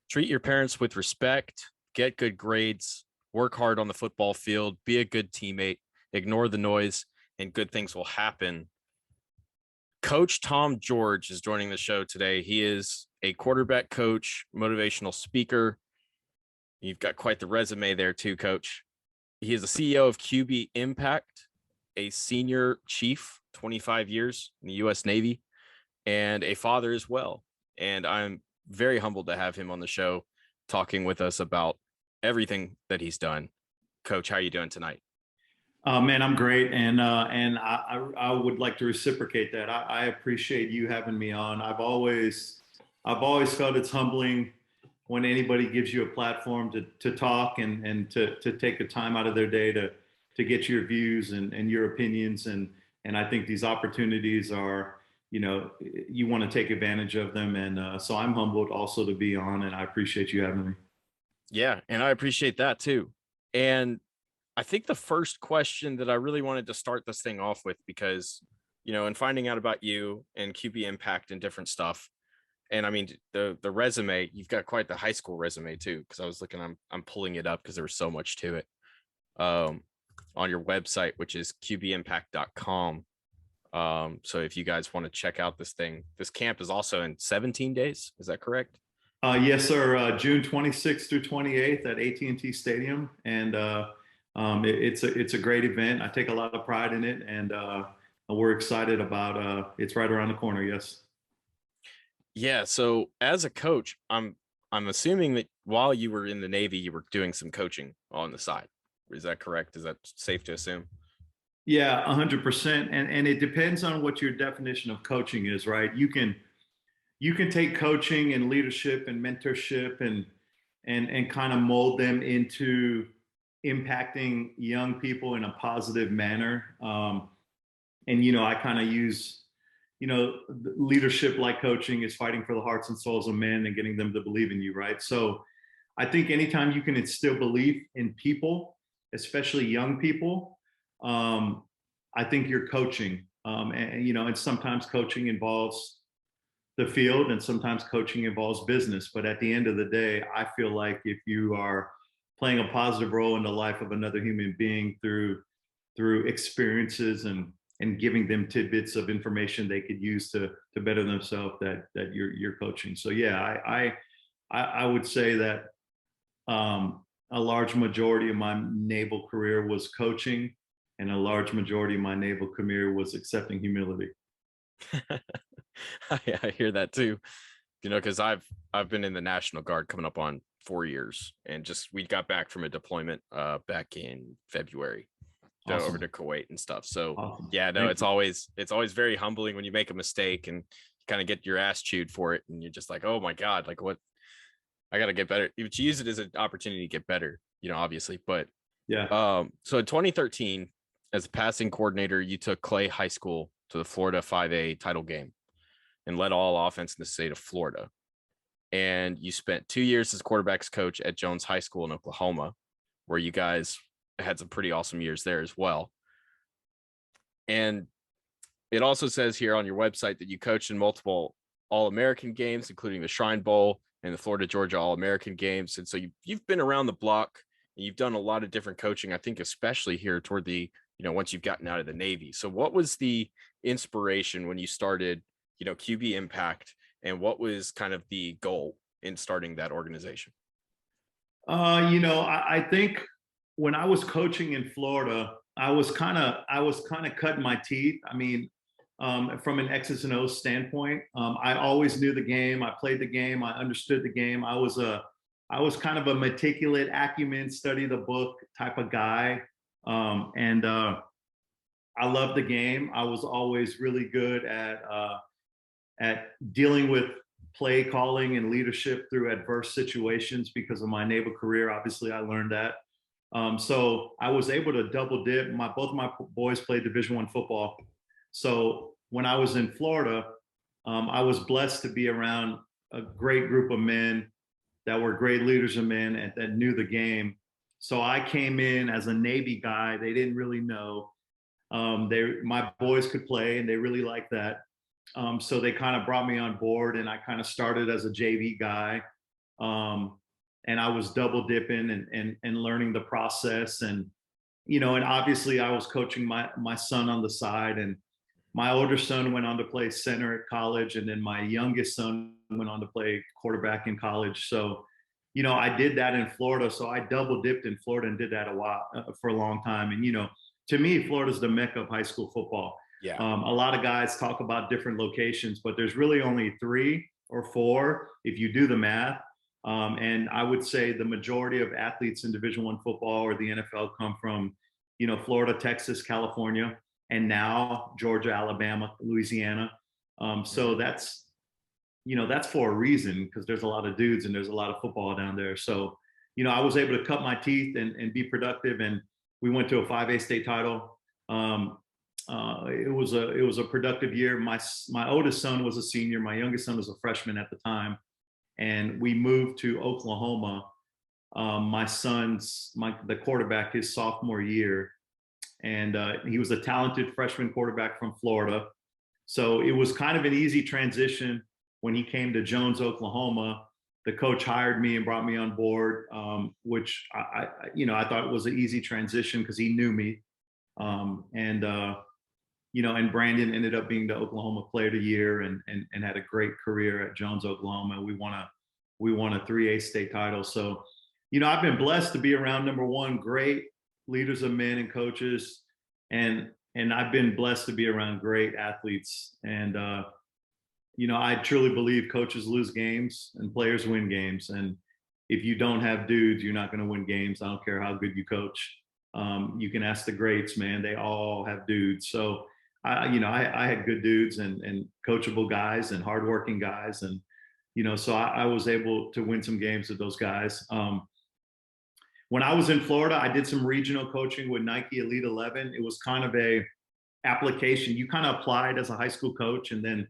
Treat your parents with respect, get good grades, work hard on the football field, be a good teammate, ignore the noise, and good things will happen. Coach Tom George is joining the show today. He is a quarterback coach, motivational speaker. You've got quite the resume there too, Coach. He is the CEO of QB Impact, a senior chief, 25 years in the U.S. Navy, and a father as well. And I'm very humbled to have him on the show talking with us about everything that he's done. Coach, how are you doing tonight? Man, I'm great, and I would like to reciprocate that. I appreciate you having me on. I've always felt it's humbling when anybody gives you a platform to talk and to take the time out of their day to get your views and your opinions, and I think these opportunities are, you want to take advantage of them, and so I'm humbled also to be on, and I appreciate you having me. Yeah, and I appreciate that too. And I think the first question that I really wanted to start this thing off with, because, in finding out about you and QB Impact and different stuff, and I mean, the resume, you've got quite the high school resume too, because I was looking, I'm pulling it up because there was so much to it on your website, which is qbimpact.com. So if you guys want to check out this thing, this camp is also in 17 days. Is that correct? Yes, sir. June 26th through 28th at AT&T Stadium, and it's a great event. I take a lot of pride in it, and we're excited about it's right around the corner. Yes. Yeah. So as a coach, I'm assuming that while you were in the Navy, you were doing some coaching on the side. Is that correct? Is that safe to assume? Yeah, 100%. And it depends on what your definition of coaching is, right? You can take coaching and leadership and mentorship and kind of mold them into impacting young people in a positive manner. And I kind of use, leadership like coaching is fighting for the hearts and souls of men and getting them to believe in you, right? So I think anytime you can instill belief in people, especially young people, I think you're coaching. And sometimes coaching involves the field, and sometimes coaching involves business. But at the end of the day, I feel like if you are playing a positive role in the life of another human being through experiences and giving them tidbits of information they could use to better themselves, that you're coaching. So yeah, I would say that a large majority of my naval career was coaching, and a large majority of my naval career was accepting humility. I hear that too, because I've been in the National Guard coming up on 4 years, and we got back from a deployment back in February. Awesome. Over to Kuwait and stuff. So awesome. Yeah, no, it's always very humbling when you make a mistake and kind of get your ass chewed for it, and you're just like, oh my God, like what, I got to get better. You use it as an opportunity to get better, obviously. But yeah. So in 2013, as a passing coordinator, you took Clay High School to the Florida 5A title game and led all offense in the state of Florida. And you spent 2 years as quarterbacks coach at Jones High School in Oklahoma, where you guys had some pretty awesome years there as well. And it also says here on your website that you coached in multiple All-American games, including the Shrine Bowl and the Florida Georgia All-American games. And so you've been around the block, and you've done a lot of different coaching, I think, especially here toward the, once you've gotten out of the Navy. So what was the inspiration when you started, QB Impact, and what was kind of the goal in starting that organization? I think when I was coaching in Florida, I was kind of cutting my teeth. I mean, from an X's and O's standpoint, I always knew the game. I played the game. I understood the game. I was kind of a meticulous acumen, study the book type of guy. And I loved the game. I was always really good at dealing with play calling and leadership through adverse situations because of my naval career. Obviously, I learned that. So I was able to double dip. Both of my boys played Division I football. So when I was in Florida, I was blessed to be around a great group of men that were great leaders of men and that knew the game. So I came in as a Navy guy. They didn't really know. My boys could play, and they really liked that. So they kind of brought me on board, and I kind of started as a JV guy. And I was double dipping and learning the process. And, and obviously I was coaching my son on the side, and my older son went on to play center at college. And then my youngest son went on to play quarterback in college. So, I did that in Florida. So I double dipped in Florida and did that for a long time. And, to me, Florida's the mecca of high school football. Yeah. A lot of guys talk about different locations, but there's really only 3 or 4 if you do the math. And I would say the majority of athletes in Division I football or the NFL come from, Florida, Texas, California, and now Georgia, Alabama, Louisiana. So that's for a reason, because there's a lot of dudes and there's a lot of football down there. So, I was able to cut my teeth and be productive. And we went to a 5A state title. It was a productive year. My oldest son was a senior. My youngest son was a freshman at the time, and we moved to Oklahoma. The quarterback, his sophomore year, and he was a talented freshman quarterback from Florida. So it was kind of an easy transition when he came to Jones, Oklahoma. The coach hired me and brought me on board, which I thought it was an easy transition because he knew me. And Brandon ended up being the Oklahoma Player of the Year and had a great career at Jones, Oklahoma. We won a 3A state title. So, I've been blessed to be around, number one, great leaders of men and coaches, and I've been blessed to be around great athletes. And I truly believe coaches lose games and players win games. And if you don't have dudes, you're not going to win games. I don't care how good you coach. You can ask the greats, man. They all have dudes. So I had good dudes and coachable guys and hardworking guys. And, so I was able to win some games with those guys. When I was in Florida, I did some regional coaching with Nike Elite 11. It was kind of a application. You kind of applied as a high school coach, and then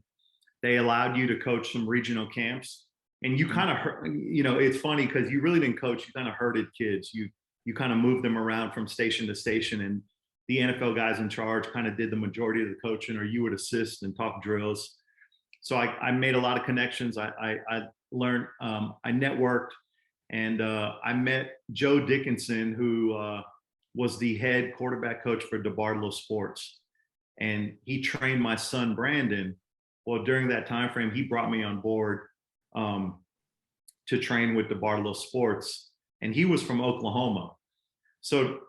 they allowed you to coach some regional camps. And you kind of, it's funny because you really didn't coach. You kind of herded kids. You kind of moved them around from station to station, and the NFL guys in charge kind of did the majority of the coaching, or you would assist and talk drills. So I made a lot of connections. I learned, I networked, and I met Joe Dickinson, who was the head quarterback coach for DeBartolo Sports. And he trained my son, Brandon. Well, during that time frame, he brought me on board to train with DeBartolo Sports. And he was from Oklahoma. So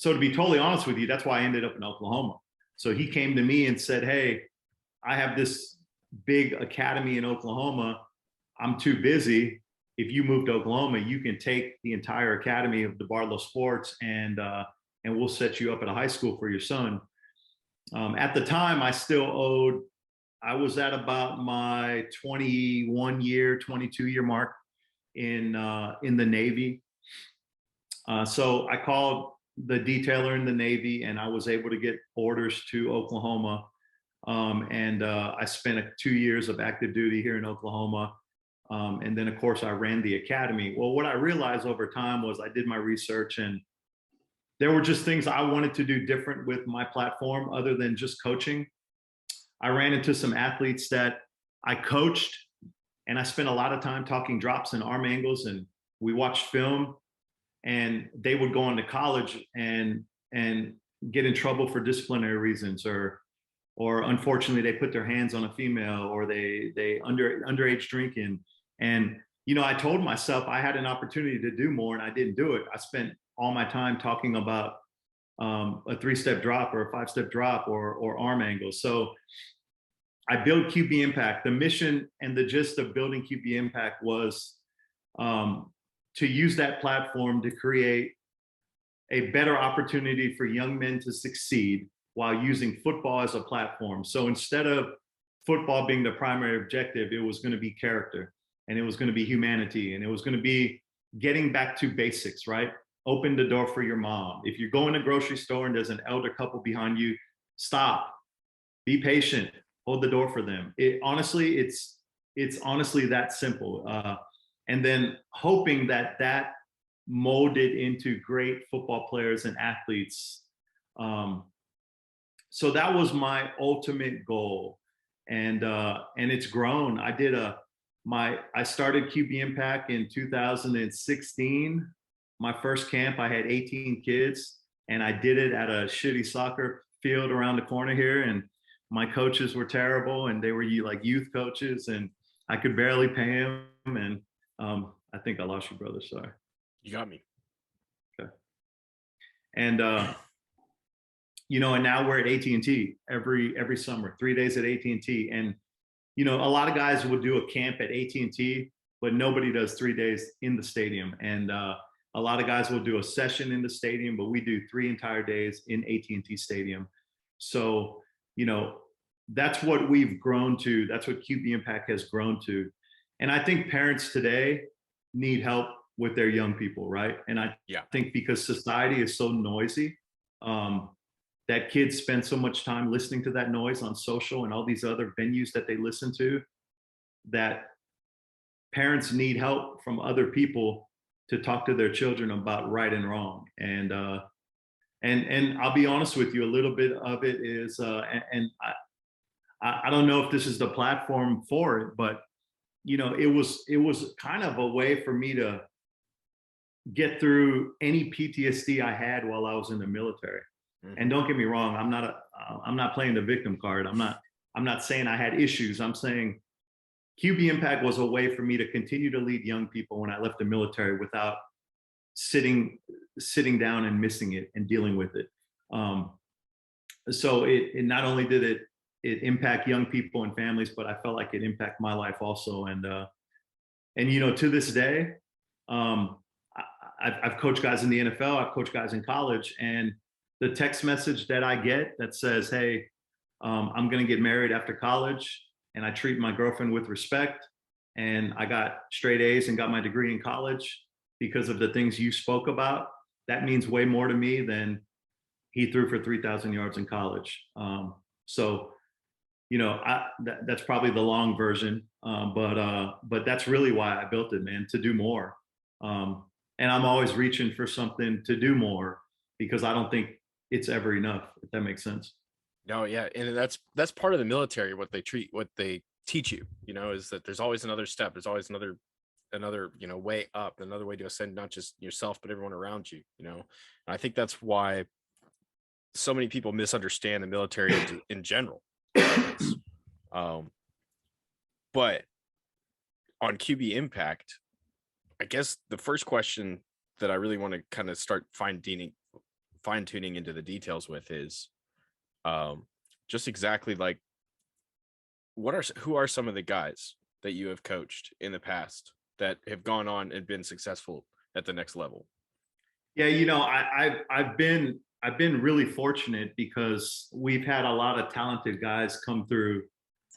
to be totally honest with you, that's why I ended up in Oklahoma. So he came to me and said, "Hey, I have this big academy in Oklahoma. I'm too busy. If you move to Oklahoma, you can take the entire academy of DeBartolo Sports, and we'll set you up at a high school for your son." At the time, I was at about my 22 year mark in the Navy. So I called the detailer in the Navy, and I was able to get orders to Oklahoma. And I spent 2 years of active duty here in Oklahoma. And then, of course, I ran the academy. Well, what I realized over time was I did my research, and there were just things I wanted to do different with my platform other than just coaching. I ran into some athletes that I coached, and I spent a lot of time talking drops and arm angles, and we watched film, and they would go on to college and get in trouble for disciplinary reasons, or unfortunately they put their hands on a female, or they underage drinking. And I told myself I had an opportunity to do more, and I didn't do it. I spent all my time talking about a 3-step drop or a 5-step drop or arm angles. So I built QB Impact. The mission and the gist of building QB Impact was to use that platform to create a better opportunity for young men to succeed while using football as a platform. So instead of football being the primary objective, it was going to be character, and it was going to be humanity, and it was going to be getting back to basics, right? Open the door for your mom. If you go in a grocery store and there's an elder couple behind you, stop, be patient, hold the door for them. It's honestly that simple. And then hoping that molded into great football players and athletes. So that was my ultimate goal. and it's grown. I started QB Impact in 2016. My first camp, I had 18 kids, and I did it at a shitty soccer field around the corner here. And my coaches were terrible, and they were like youth coaches, and I could barely pay them. And I think I lost you, brother. Sorry. You got me. Okay. And and now we're at AT&T every summer, 3 days at AT&T. And a lot of guys will do a camp at AT&T, but nobody does 3 days in the stadium. And a lot of guys will do a session in the stadium, but we do 3 entire days in AT&T Stadium. So, that's what we've grown to. That's what QB Impact has grown to. And I think parents today need help with their young people, right? And I think because society is so noisy, that kids spend so much time listening to that noise on social and all these other venues that they listen to, that parents need help from other people to talk to their children about right and wrong. And I'll be honest with you, a little bit of it is, and I don't know if this is the platform for it, but it was kind of a way for me to get through any PTSD I had while I was in the military. And don't get me wrong, I'm not playing the victim card. I'm not saying I had issues. I'm saying QB Impact was a way for me to continue to lead young people when I left the military without sitting down and missing it and dealing with it. So it not only did it impact young people and families, but I felt like it impacted my life also. And to this day, I've coached guys in the NFL, I've coached guys in college, and the text message that I get that says, hey, I'm going to get married after college, and I treat my girlfriend with respect, and I got straight A's and got my degree in college because of the things you spoke about, that means way more to me than he threw for 3,000 yards in college. So, that's probably the long version, but that's really why I built it, man, to do more. And I'm always reaching for something to do more, because I don't think it's ever enough, if that makes sense. No, yeah. And that's part of the military, what they teach you, is that there's always another step. There's always another, way up, another way to ascend, not just yourself, but everyone around you, And I think that's why so many people misunderstand the military in general. But on QB Impact, I guess the first question that I really want to kind of start fine-tuning into the details with is just exactly like who are some of the guys that you have coached in the past that have gone on and been successful at the next level? Yeah, I've been really fortunate because we've had a lot of talented guys come through.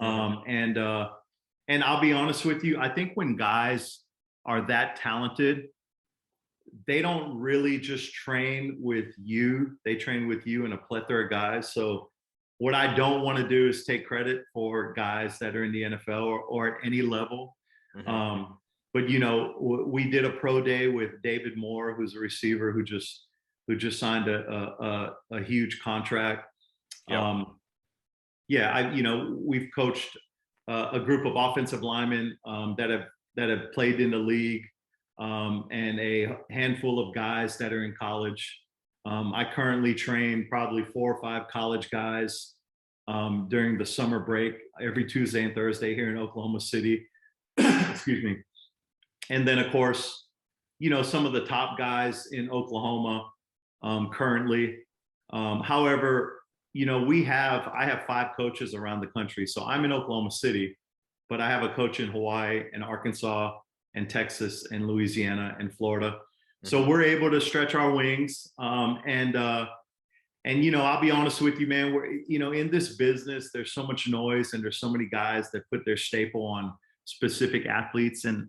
And I'll be honest with you, I think when guys are that talented, they don't really just train with you. They train with you and a plethora of guys. So what I don't want to do is take credit for guys that are in the NFL or at any level. But we did a pro day with David Moore, who's a receiver who just signed a huge contract. Yep. We've coached a group of offensive linemen that have played in the league, and a handful of guys that are in college. I currently train probably 4 or 5 college guys during the summer break every Tuesday and Thursday here in Oklahoma City. Excuse me. And then, of course, some of the top guys in Oklahoma currently. However, I have 5 coaches around the country. So I'm in Oklahoma City, but I have a coach in Hawaii and Arkansas and Texas and Louisiana and Florida. So we're able to stretch our wings. And I'll be honest with you, man, we're, in this business, there's so much noise and there's so many guys that put their staple on specific athletes. And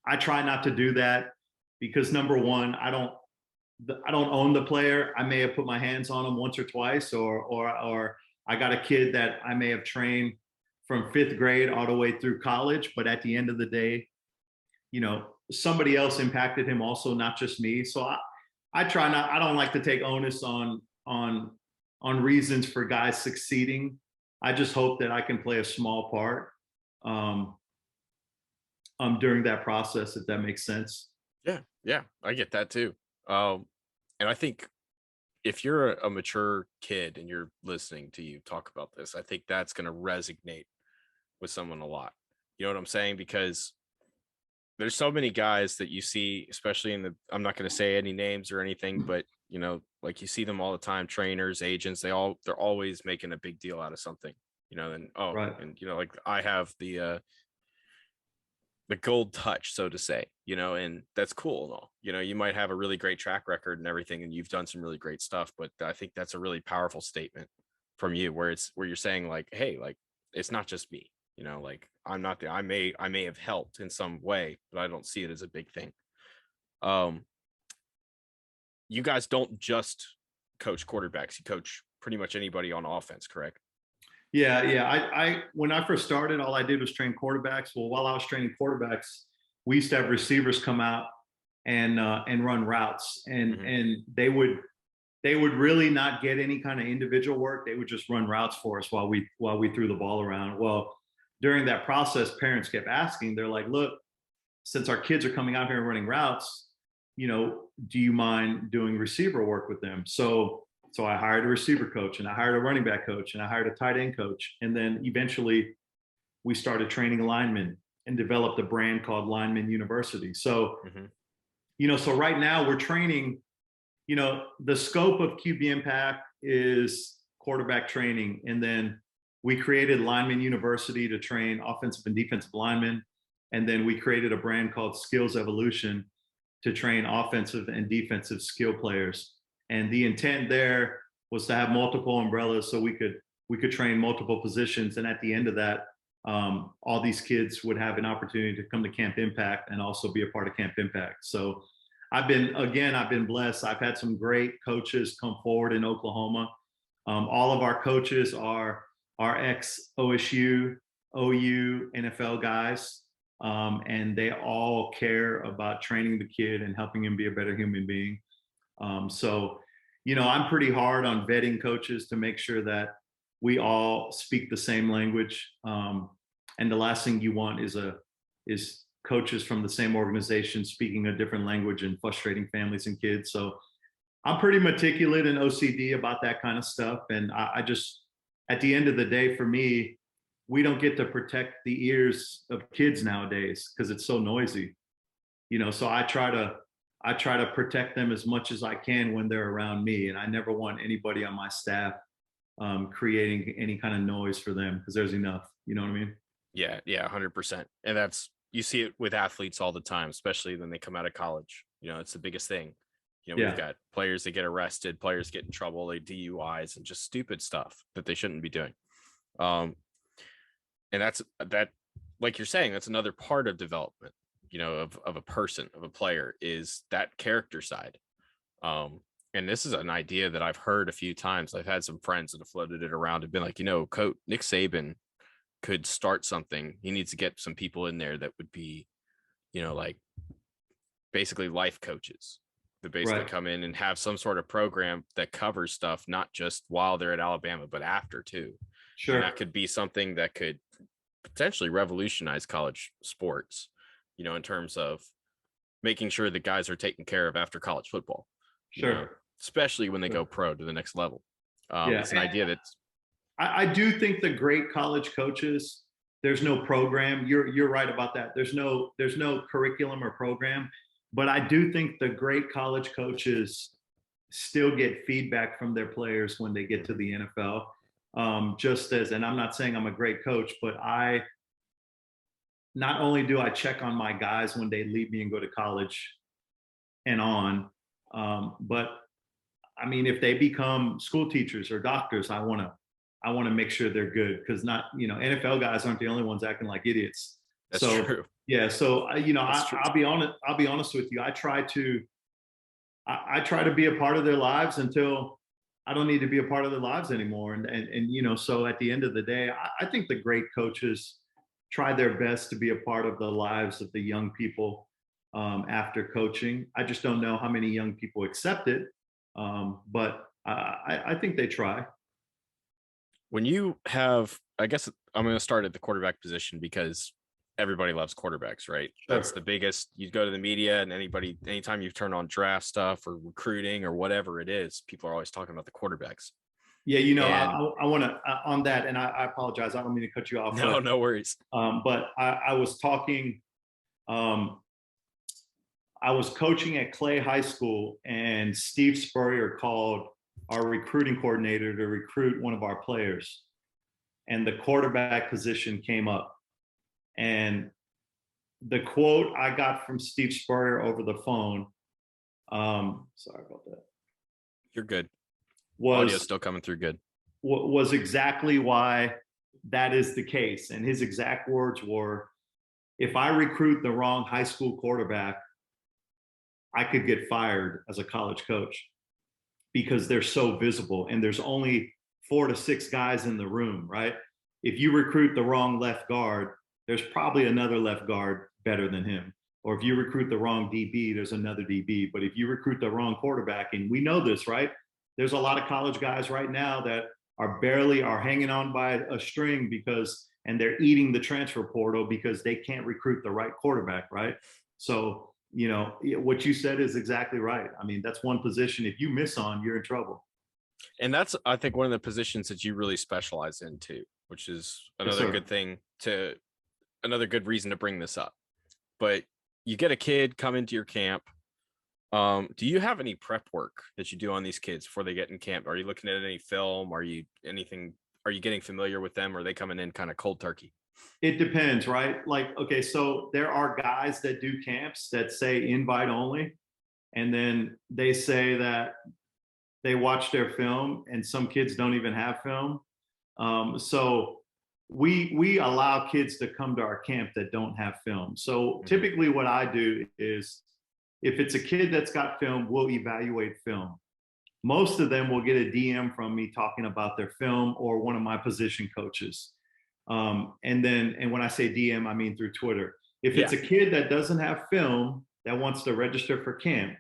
I try not to do that because, number one, I don't own the player. I may have put my hands on him once or twice, or I got a kid that I may have trained from 5th grade all the way through college. But at the end of the day, somebody else impacted him also, not just me. So I don't like to take onus on reasons for guys succeeding. I just hope that I can play a small part um, during that process, if that makes sense. Yeah, yeah, I get that too. Um, and I think if you're a mature kid and you're listening to you talk about this, I think that's going to resonate with someone a lot. You know what I'm saying? Because there's so many guys that you see, especially in the, I'm not going to say any names or anything, but like you see them all the time, trainers, agents, they're always making a big deal out of something, and Right. like I have the gold touch, so to say, and that's cool and all. You might have a really great track record and everything, and you've done some really great stuff, but I think that's a really powerful statement from you where you're saying like, hey, like it's not just me, like I'm not the I may have helped in some way, but I don't see it as a big thing. Um, you guys don't just coach quarterbacks, you coach pretty much anybody on offense, correct? Yeah, yeah. I when I first started, all I did was train quarterbacks. Well, while I was training quarterbacks, we used to have receivers come out and run routes, and Hmm. and they would really not get any kind of individual work. They would just run routes for us while we threw the ball around. Well, during that process, parents kept asking. They're like, "Look, since our kids are coming out here and running routes, do you mind doing receiver work with them?" So I hired a receiver coach, and I hired a running back coach, and I hired a tight end coach, and then eventually we started training linemen and developed a brand called Lineman University. Hmm. So right now we're training. The scope of QB Impact is quarterback training. And then we created Lineman University to train offensive and defensive linemen. And then we created a brand called Skills Evolution to train offensive and defensive skill players. And the intent there was to have multiple umbrellas so we could train multiple positions. And at the end of that, all these kids would have an opportunity to come to Camp Impact and also be a part of Camp Impact. So I've been blessed. I've had some great coaches come forward in Oklahoma. All of our coaches are ex OSU, OU, NFL guys, and they all care about training the kid and helping him be a better human being. So, I'm pretty hard on vetting coaches to make sure that we all speak the same language. And the last thing you want is coaches from the same organization speaking a different language and frustrating families and kids. So I'm pretty meticulous and OCD about that kind of stuff. And I just, at the end of the day, for me, we don't get to protect the ears of kids nowadays because it's so noisy. So I try to protect them as much as I can when they're around me, and I never want anybody on my staff creating any kind of noise for them because there's enough. You know what I mean? Yeah, yeah, 100%. And that's, you see it with athletes all the time, especially when they come out of college. It's the biggest thing. We've Yeah. got players that get arrested, players get in trouble, they DUIs and just stupid stuff that they shouldn't be doing. Um, and that, like you're saying, that's another part of development, of a person, of a player, is that character side. And this is an idea that I've heard a few times. I've had some friends that have floated it around and been like, Coach Nick Saban could start something. He needs to get some people in there that would be, like basically life coaches that basically Right. come in and have some sort of program that covers stuff, not just while they're at Alabama, but after too. And that Sure. could be something that could potentially revolutionize college sports, in terms of making sure that guys are taken care of after college football, you know, Sure. especially when they Sure. go pro to the next level. Yeah. It's an idea that's, I do think the great college coaches, there's no program. You're right about that. There's no curriculum or program, but I do think the great college coaches still get feedback from their players when they get to mhm, the NFL. Just as, and I'm not saying I'm a great coach, but I not only do I check on my guys when they leave me and go to college and on, but I mean, if they become school teachers or doctors, I want to make sure they're good because not NFL guys aren't the only ones acting like idiots. that's So true. yeah, so That's true. I'll be honest. I'll be honest with you. I try to be a part of their lives until I don't need to be a part of their lives anymore. And so at the end of the day, I think the great coaches try their best to be a part of the lives of the young people after coaching. I just don't know how many young people accept it, but I think they try. When you have, I guess I'm going to start at the quarterback position because everybody loves quarterbacks, right? That's the Sure. biggest. You go to the media and anytime you turn on draft stuff or recruiting or whatever it is, people are always talking about the quarterbacks. Yeah, you know, And I want to on that, and I apologize. I don't mean to cut you off, no, no worries. but I was talking. Um, I was coaching at Clay High School, and Steve Spurrier called our recruiting coordinator to recruit one of our players, and the quarterback position came up. And the quote I got from Steve Spurrier over the phone, sorry about that, You're good. Audio's was still coming through good. was exactly why that is the case. And his exact words were, if I recruit the wrong high school quarterback, I could get fired as a college coach because they're so visible and there's only 4 to 6 guys in the room, right? If you recruit the wrong left guard, there's probably another left guard better than him. Or if you recruit the wrong DB, there's another DB. But if you recruit the wrong quarterback, and we know this, right? There's a lot of college guys right now that are hanging on by a string and they're eating the transfer portal because they can't recruit the right quarterback, right? So, what you said is exactly right. I mean, that's one position. If you miss on, you're in trouble. And that's, I think, one of the positions that you really specialize in too, which is Yes, another sir. good thing another good reason to bring this up. But you get a kid come into your camp. Do you have any prep work that you do on these kids before they get in camp? Are you looking at any film? Are you getting familiar with them? Or are they coming in kind of cold turkey? It depends, right? Like, okay, so there are guys that do camps that say invite only, and then they say that they watch their film, and some kids don't even have film. So we allow kids to come to our camp that don't have film. So Mhm. typically, what I do is, if it's a kid that's got film, we'll evaluate film. Most of them will get a DM from me talking about their film or one of my position coaches. And when I say DM, I mean through Twitter. If it's Yeah. a kid that doesn't have film that wants to register for camp,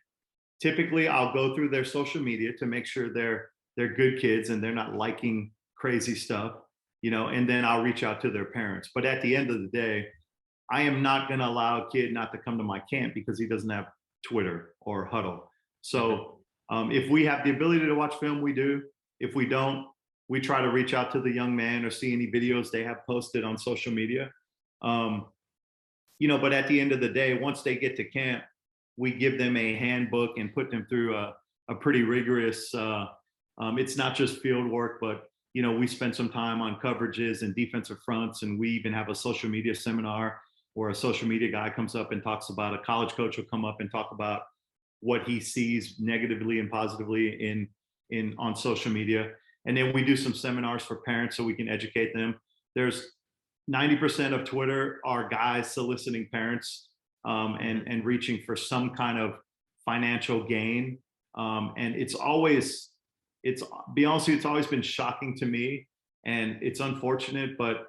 typically I'll go through their social media to make sure they're good kids and they're not liking crazy stuff, and then I'll reach out to their parents. But at the end of the day, I am not going to allow a kid not to come to my camp because he doesn't have Twitter or Huddle. Hmm. So if we have the ability to watch film, we do. If we don't, we try to reach out to the young man or see any videos they have posted on social media. Um, but at the end of the day, once they get to camp, we give them a handbook and put them through a pretty rigorous. It's not just field work, but we spend some time on coverages and defensive fronts, and we even have a social media seminar where a social media guy comes up and talks about, a college coach will come up and talk about what he sees negatively and positively in on social media. And then we do some seminars for parents so we can educate them. There's 90% of Twitter are guys soliciting parents, Hmm. and reaching for some kind of financial gain. And it's be honest with you, it's always been shocking to me, and it's unfortunate, but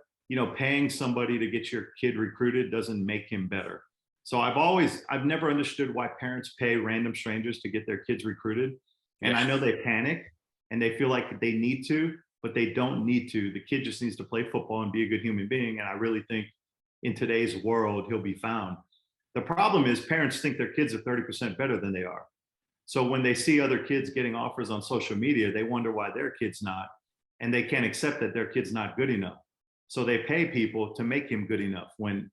paying somebody to get your kid recruited doesn't make him better. So I've never understood why parents pay random strangers to get their kids recruited. And Yeah. I know they panic and they feel like they need to, but they don't need to. The kid just needs to play football and be a good human being. And I really think in today's world, he'll be found. The problem is parents think their kids are 30% better than they are. So when they see other kids getting offers on social media, they wonder why their kid's not, and they can't accept that their kid's not good enough. So they pay people to make him good enough when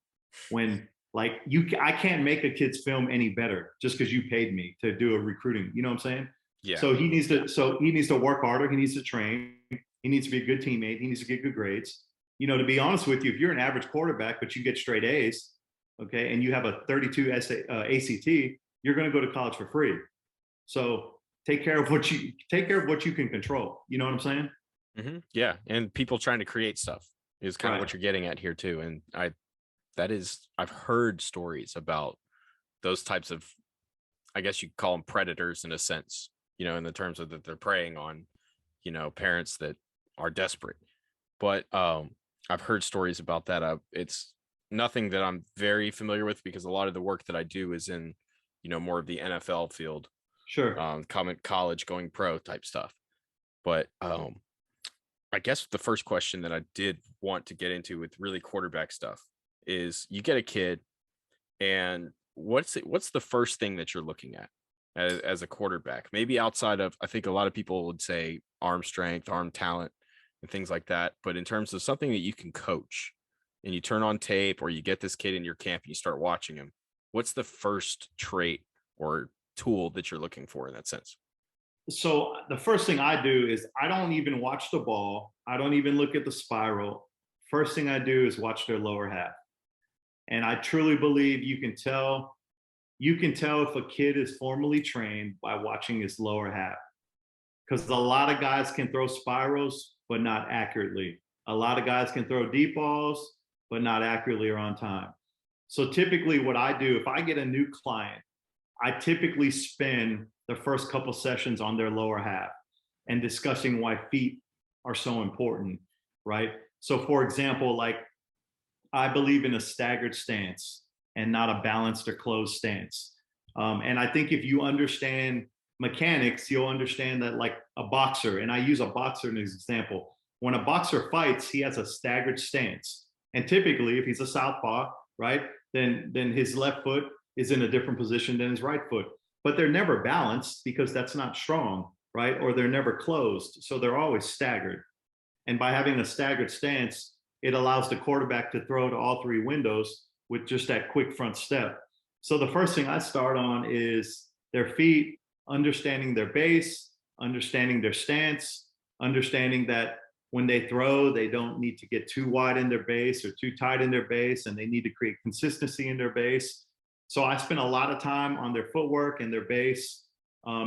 like I can't make a kid's film any better just because you paid me to do a recruiting. You know what I'm saying? Yeah. Yeah. So he needs to work harder. He needs to train. He needs to be a good teammate. He needs to get good grades. To be honest with you, if you're an average quarterback but you get straight A's, okay, and you have a 32 ACT, you're going to go to college for free. So take care of what you can control. You know what I'm saying? Yeah. And people trying to create stuff is kind of Right. what you're getting at here too. And I've heard stories about those types of, I guess you could call them predators in a sense, in the terms of that they're preying on, parents that are desperate. But I've heard stories about that. It's nothing that I'm very familiar with because a lot of the work that I do is in, more of the NFL field, Sure. comment college going pro type stuff. But I guess the first question that I did want to get into with really quarterback stuff is you get a kid and what's the first thing that you're looking at as a quarterback? Maybe outside of, I think a lot of people would say arm strength, arm talent, and things like that. But in terms of something that you can coach and you turn on tape or you get this kid in your camp and you start watching him, what's the first trait or tool that you're looking for in that sense? So the first thing I do is I don't even watch the ball. I don't even look at the spiral. First thing I do is watch their lower half. And I truly believe you can tell if a kid is formally trained by watching his lower half. Because a lot of guys can throw spirals, but not accurately. A lot of guys can throw deep balls, but not accurately or on time. So typically what I do, if I get a new client, I typically spend the first couple sessions on their lower half and discussing why feet are so important, right? So for example, like I believe in a staggered stance and not a balanced or closed stance. And I think if you understand mechanics, you'll understand that like a boxer, and I use a boxer as an example. When a boxer fights, he has a staggered stance. And typically, if he's a southpaw, right, then his left foot is in a different position than his right foot. But they're never balanced because that's not strong, right? Or they're never closed. So they're always staggered. And by having a staggered stance, it allows the quarterback to throw to all three windows with just that quick front step. So the first thing I start on is their feet, understanding their base, understanding their stance, understanding that when they throw, they don't need to get too wide in their base or too tight in their base, and they need to create consistency in their base. So I spend a lot of time on their footwork and their base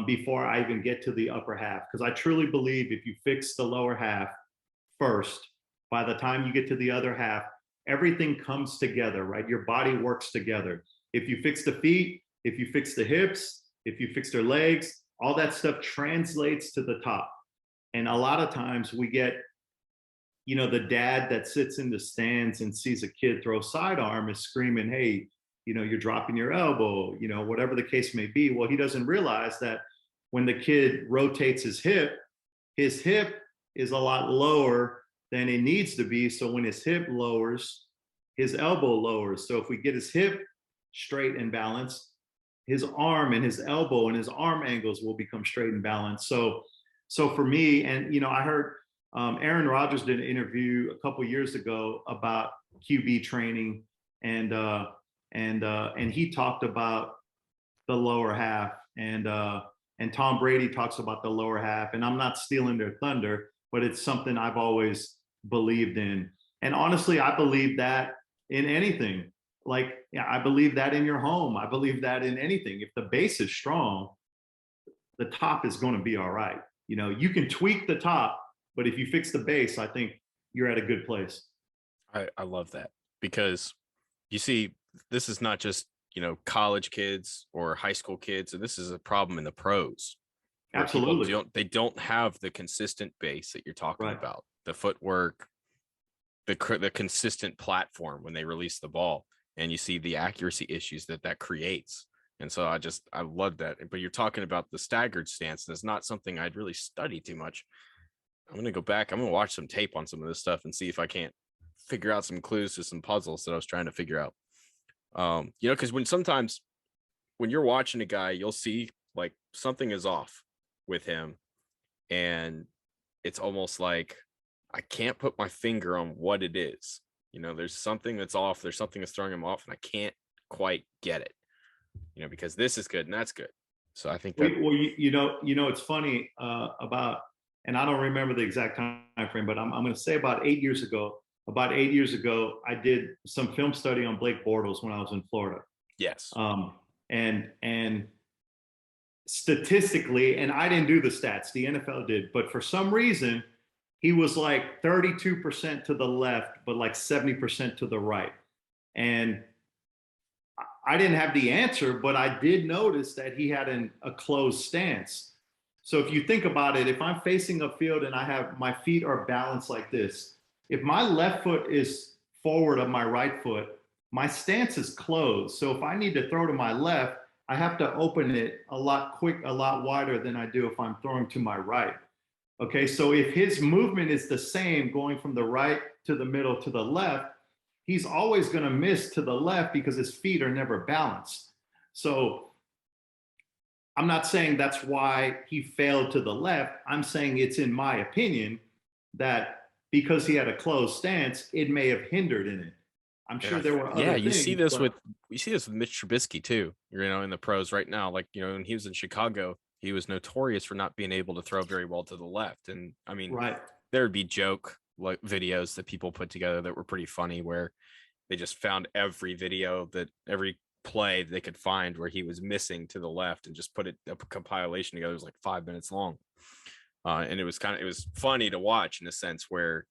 before I even get to the upper half, because I truly believe if you fix the lower half first, by the time you get to the other half, everything comes together, right? Your body works together. If you fix the feet, if you fix the hips, if you fix their legs, all that stuff translates to the top. And a lot of times we get, the dad that sits in the stands and sees a kid throw sidearm is screaming, hey, you're dropping your elbow, whatever the case may be. Well, he doesn't realize that when the kid rotates his hip is a lot lower than it needs to be. So when his hip lowers, his elbow lowers. So if we get his hip straight and balanced, his arm and his elbow and his arm angles will become straight and balanced. So for me, and I heard Aaron Rodgers did an interview a couple years ago about QB training, and he talked about the lower half, and Tom Brady talks about the lower half. And I'm not stealing their thunder, but it's something I've always believed in. And honestly, I believe that in anything. Like, yeah, I believe that in your home. I believe that in anything. If the base is strong, the top is going to be all right. You can tweak the top, but if you fix the base, I think you're at a good place. I love that because you see, this is not just, college kids or high school kids. And this is a problem in the pros where Absolutely. they don't have the consistent base that you're talking Right. about, the footwork, the consistent platform when they release the ball, and you see the accuracy issues that creates. And so I love that. But you're talking about the staggered stance, and it's not something I'd really study too much. I'm going to go back. I'm going to watch some tape on some of this stuff and see if I can't figure out some clues to some puzzles that I was trying to figure out. Because sometimes when you're watching a guy, you'll see like something is off with him, and it's almost like I can't put my finger on what it is. There's something that's off. There's something that's throwing him off, and I can't quite get it. Because this is good and that's good. So I think that. It's funny about, and I don't remember the exact time frame, but I'm going to say about 8 years ago. About 8 years ago, I did some film study on Blake Bortles when I was in Florida. Yes. And statistically, and I didn't do the stats, the NFL did, but for some reason, he was like 32% to the left, but like 70% to the right. And I didn't have the answer, but I did notice that he had a closed stance. So if you think about it, if I'm facing a field and I have my feet are balanced like this, if my left foot is forward of my right foot, my stance is closed. So if I need to throw to my left, I have to open it a lot wider than I do if I'm throwing to my right. Okay, so if his movement is the same going from the right to the middle to the left, he's always going to miss to the left because his feet are never balanced. So I'm not saying that's why he failed to the left. I'm saying it's in my opinion that because he had a closed stance, it may have hindered in it. I'm sure there were Yeah, other you see things, this but with Mitch Trubisky too. In the pros right now. Like, when he was in Chicago, he was notorious for not being able to throw very well to the left. And I mean, right. there would be joke like videos that people put together that were pretty funny where they just found every video that every play they could find where he was missing to the left and just put a compilation together. It was like 5 minutes long. And it was funny to watch in a sense where,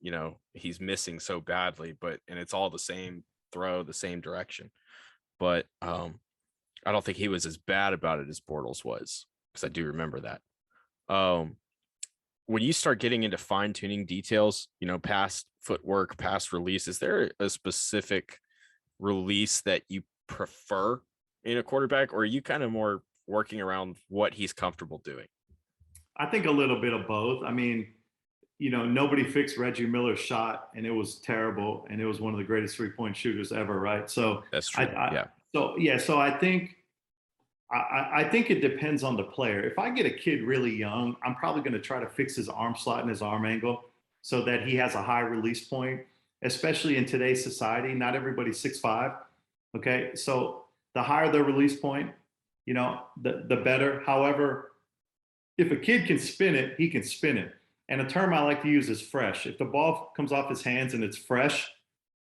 he's missing so badly, and it's all the same throw, the same direction. But I don't think he was as bad about it as Bortles was, because I do remember that. Um, when you start getting into fine tuning details, past footwork, past release, is there a specific release that you prefer in a quarterback, or are you kind of more working around what he's comfortable doing? I think a little bit of both. I mean, nobody fixed Reggie Miller's shot, and it was terrible, and it was one of the greatest 3-point shooters ever, right? So That's true. Yeah. so I think it depends on the player. If I get a kid really young, I'm probably going to try to fix his arm slot and his arm angle so that he has a high release point, especially in today's society. Not everybody's 6'5". Okay. So the higher the release point, the better. However, if a kid can spin it, he can spin it. And a term I like to use is fresh. If the ball comes off his hands and it's fresh,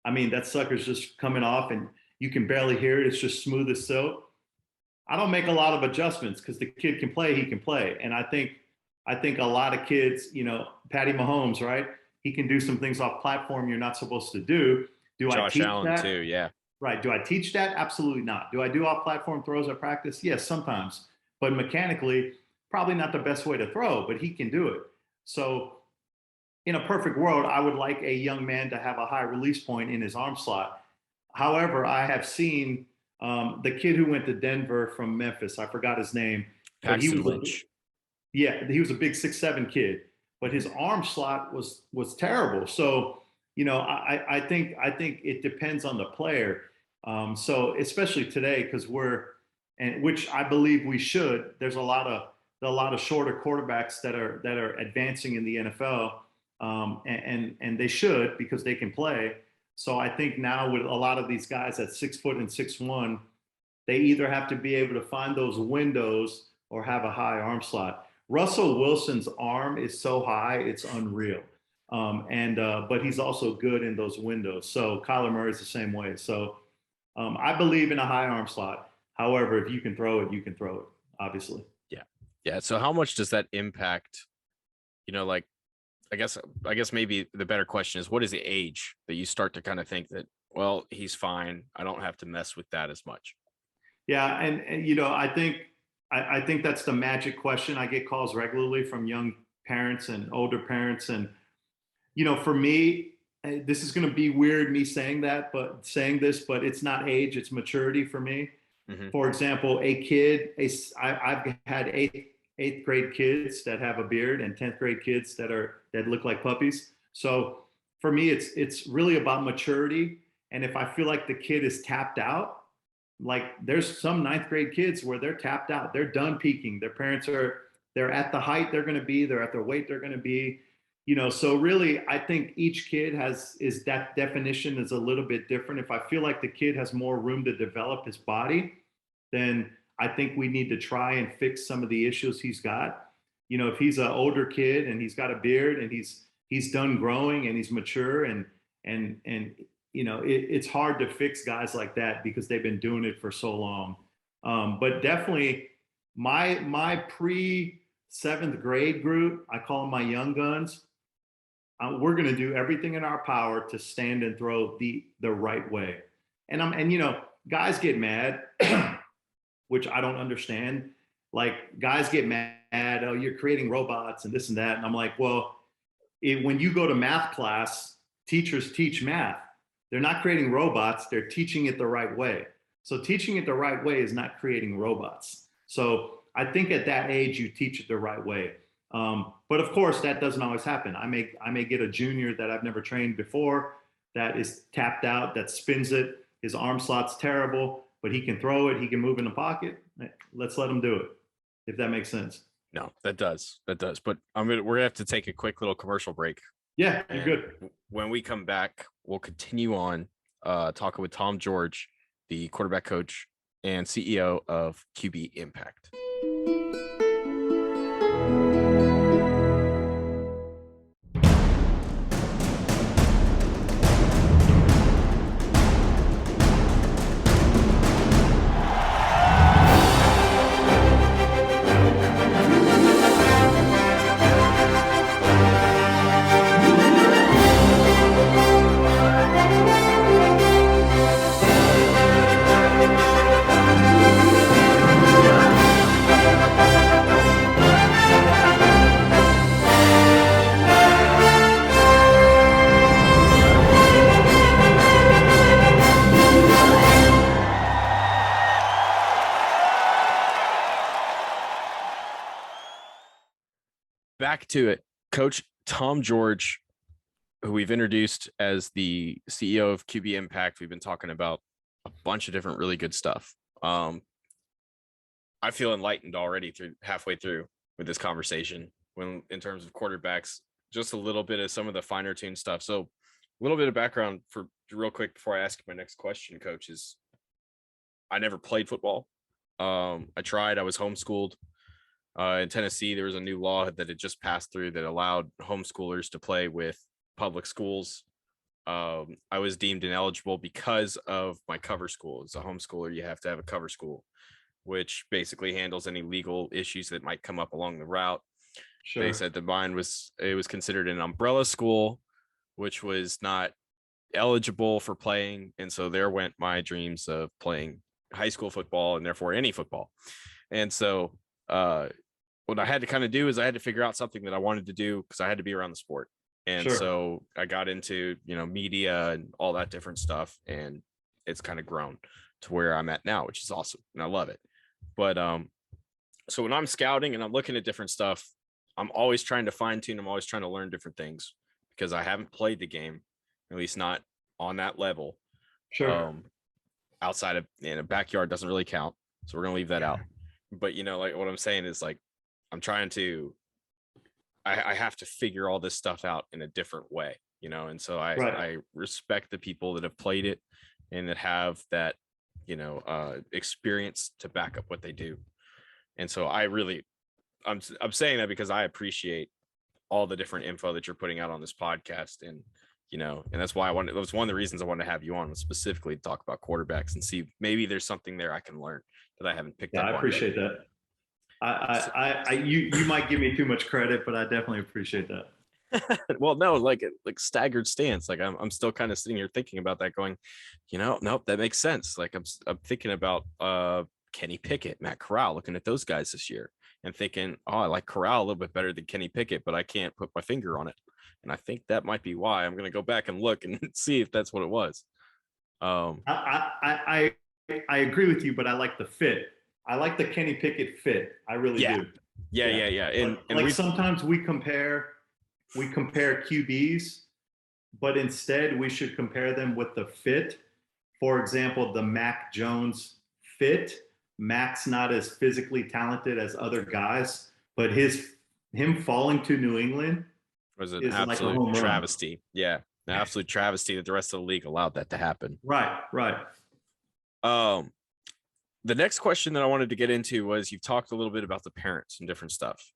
I mean, that sucker's just coming off and you can barely hear it. It's just smooth as silk. I don't make a lot of adjustments because the kid can play, he can play. And I think a lot of kids, Patty Mahomes, right? He can do some things off platform you're not supposed to do. Do I Josh teach Allen that? too. Yeah. Right. Do I teach that? Absolutely not. Do I do off platform throws at practice? Yes, sometimes. But mechanically, probably not the best way to throw, but he can do it. So in a perfect world, I would like a young man to have a high release point in his arm slot. However, I have seen the kid who went to Denver from Memphis. I forgot his name, but Paxton Lynch. he was a big 6'7" kid, but his arm slot was terrible. So I think it depends on the player. So especially today, because which I believe we should. There's a lot of shorter quarterbacks that are advancing in the NFL, and they should because they can play. So I think now with a lot of these guys at 6 foot and 6'1", they either have to be able to find those windows or have a high arm slot. Russell Wilson's arm is so high, it's unreal. But he's also good in those windows. So Kyler Murray's the same way. So I believe in a high arm slot. However, if you can throw it, you can throw it, obviously. Yeah. Yeah. So how much does that impact, like, I guess maybe the better question is, what is the age that you start to kind of think that, well, he's fine, I don't have to mess with that as much? Yeah, and I think that's the magic question. I get calls regularly from young parents and older parents, and for me, this is going to be weird me saying this, but it's not age, it's maturity for me. Mm-hmm. For example, I've had eighth grade kids that have a beard and 10th grade kids that look like puppies. So for me, it's really about maturity. And if I feel like the kid is tapped out, like there's some 9th grade kids where they're tapped out, they're done peaking. Their parents they're at the height they're going to be, they're at the weight they're going to be. So really, I think each kid is that definition is a little bit different. If I feel like the kid has more room to develop his body, then I think we need to try and fix some of the issues he's got. If he's an older kid and he's got a beard and he's done growing and he's mature and it's hard to fix guys like that because they've been doing it for so long. But definitely my pre-7th grade group, I call them my young guns. We're going to do everything in our power to stand and throw the right way. And guys get mad, which I don't understand. Like guys get mad, oh, you're creating robots and this and that. And I'm like, well, when you go to math class, teachers teach math. They're not creating robots, they're teaching it the right way. So teaching it the right way is not creating robots. So I think at that age, you teach it the right way. But of course, that doesn't always happen. I may get a junior that I've never trained before that is tapped out, that spins it. His arm slot's terrible, but he can throw it. He can move in the pocket. Let's let him do it, if that makes sense. No, that does. But we're gonna have to take a quick little commercial break. Yeah, you're And good. when we come back, we'll continue on talking with Tom George, the quarterback coach and CEO of QB Impact. Back to it. Coach Tom George, who we've introduced as the CEO of QB Impact. We've been talking about a bunch of different really good stuff. I feel enlightened already through halfway through with this conversation when in terms of quarterbacks, just a little bit of some of the finer tuned stuff. So a little bit of background for real quick before I ask my next question, Coach, is I never played football. I tried, I was homeschooled. In Tennessee, there was a new law that had just passed through that allowed homeschoolers to play with public schools. I was deemed ineligible because of my cover school. As a homeschooler, you have to have a cover school, which basically handles any legal issues that might come up along the route. Sure. They said that mine was considered an umbrella school, which was not eligible for playing. And so there went my dreams of playing high school football and therefore any football. And so what I had to kind of do is I had to figure out something that I wanted to do because I had to be around the sport. And Sure. so I got into, media and all that different stuff. And it's kind of grown to where I'm at now, which is awesome. And I love it. But so when I'm scouting and I'm looking at different stuff, I'm always trying to fine tune. I'm always trying to learn different things because I haven't played the game, at least not on that level. Sure. Outside of in a backyard doesn't really count. So we're going to leave that out. But, like what I'm saying is like, I'm trying to, I have to figure all this stuff out in a different way, and so I respect the people that have played it and that have that, experience to back up what they do. And so I'm saying that because I appreciate all the different info that you're putting out on this podcast. And, and that's why that was one of the reasons I wanted to have you on, specifically to talk about quarterbacks and see maybe there's something there I can learn that I haven't picked up on. I appreciate that. You might give me too much credit, but I definitely appreciate that. Well, no, like staggered stance. Like I'm still kind of sitting here thinking about that going, nope, that makes sense. Like I'm thinking about Kenny Pickett, Matt Corral, looking at those guys this year and thinking, oh, I like Corral a little bit better than Kenny Pickett, but I can't put my finger on it. And I think that might be why. I'm going to go back and look and see if that's what it was. I agree with you, but I like the fit. I like the Kenny Pickett fit. I really do. Yeah. And like sometimes we compare QBs, but instead we should compare them with the fit. For example, the Mac Jones fit. Mac's not as physically talented as other guys, but him falling to New England was an absolute like travesty. Yeah, an absolute travesty that the rest of the league allowed that to happen. Right. The next question that I wanted to get into was you've talked a little bit about the parents and different stuff